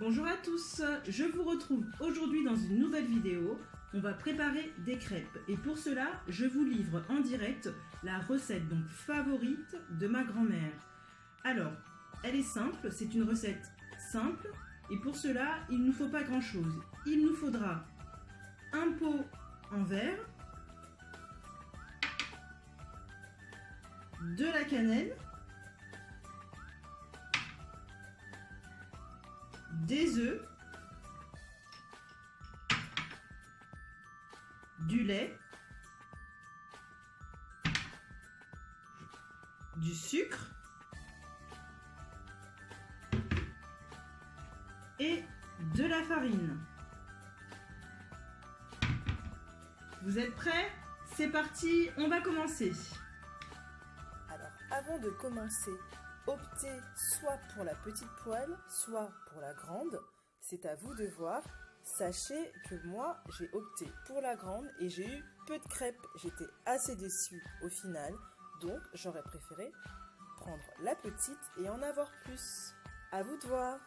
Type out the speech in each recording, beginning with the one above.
Bonjour à tous, je vous retrouve aujourd'hui dans une nouvelle vidéo. On va préparer des crêpes et pour cela, je vous livre en direct la recette donc favorite de ma grand-mère. Alors, elle est simple, c'est une recette simple et pour cela, il ne nous faut pas grand-chose. Il nous faudra un pot en verre, de la cannelle, des œufs, du lait, du sucre et de la farine. Vous êtes prêts? C'est parti, on va commencer. Alors, avant de commencer, optez soit pour la petite poêle, soit pour la grande. C'est à vous de voir. Sachez que moi, j'ai opté pour la grande et j'ai eu peu de crêpes. J'étais assez déçue au final. Donc, j'aurais préféré prendre la petite et en avoir plus. À vous de voir.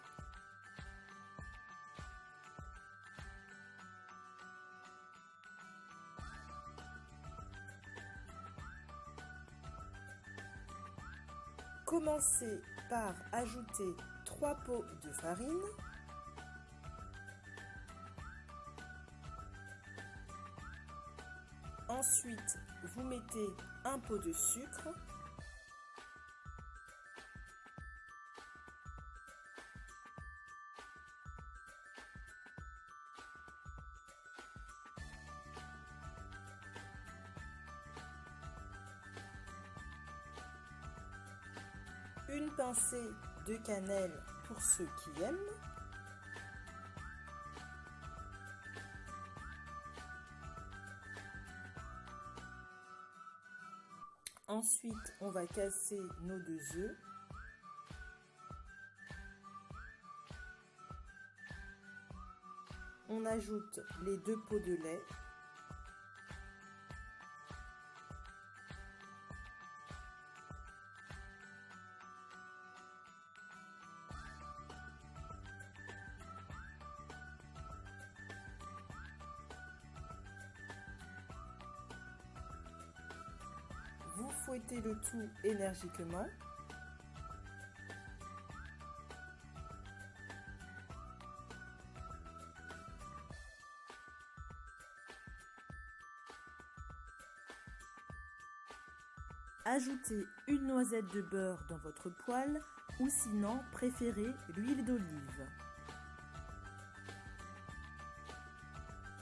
Commencez par ajouter 3 pots de farine, ensuite vous mettez un pot de sucre, une pincée de cannelle pour ceux qui aiment, ensuite on va casser nos 2 œufs, on ajoute les 2 pots de lait, vous fouettez le tout énergiquement. Ajoutez une noisette de beurre dans votre poêle ou sinon préférez l'huile d'olive.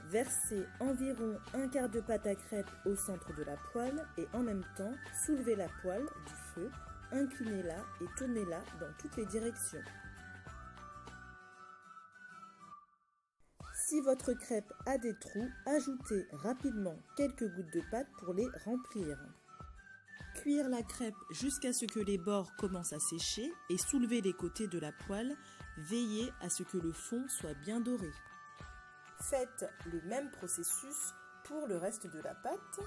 Versez environ un quart de pâte à crêpes au centre de la poêle et en même temps soulevez la poêle du feu, inclinez-la et tournez-la dans toutes les directions. Si votre crêpe a des trous, ajoutez rapidement quelques gouttes de pâte pour les remplir. Cuire la crêpe jusqu'à ce que les bords commencent à sécher et soulevez les côtés de la poêle. Veillez à ce que le fond soit bien doré. Faites le même processus pour le reste de la pâte.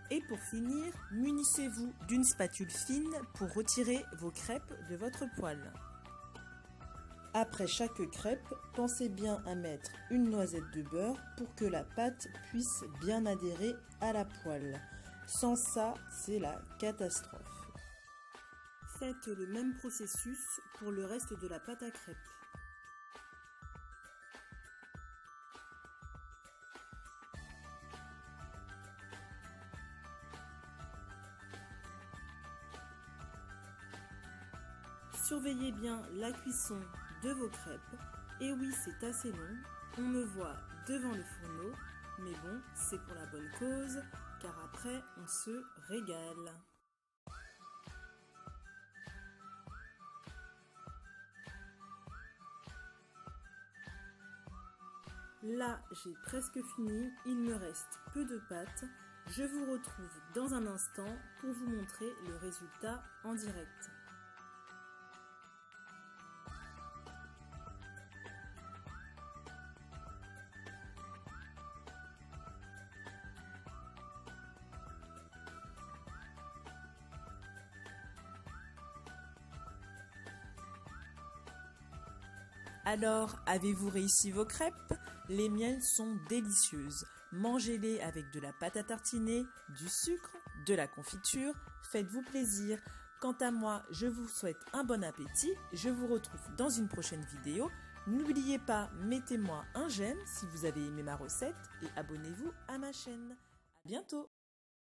Et pour finir, munissez-vous d'une spatule fine pour retirer vos crêpes de votre poêle. Après chaque crêpe, pensez bien à mettre une noisette de beurre pour que la pâte puisse bien adhérer à la poêle. Sans ça, c'est la catastrophe. Faites le même processus pour le reste de la pâte à crêpes. Surveillez bien la cuisson de vos crêpes. Et oui, c'est assez long. On me voit devant le fourneau. Mais bon, c'est pour la bonne cause, car après, on se régale. Là, j'ai presque fini. Il me reste peu de pâte. Je vous retrouve dans un instant pour vous montrer le résultat en direct. Alors, avez-vous réussi vos crêpes? Les miennes sont délicieuses. Mangez-les avec de la pâte à tartiner, du sucre, de la confiture. Faites-vous plaisir. Quant à moi, je vous souhaite un bon appétit. Je vous retrouve dans une prochaine vidéo. N'oubliez pas, mettez-moi un j'aime si vous avez aimé ma recette et abonnez-vous à ma chaîne. À bientôt!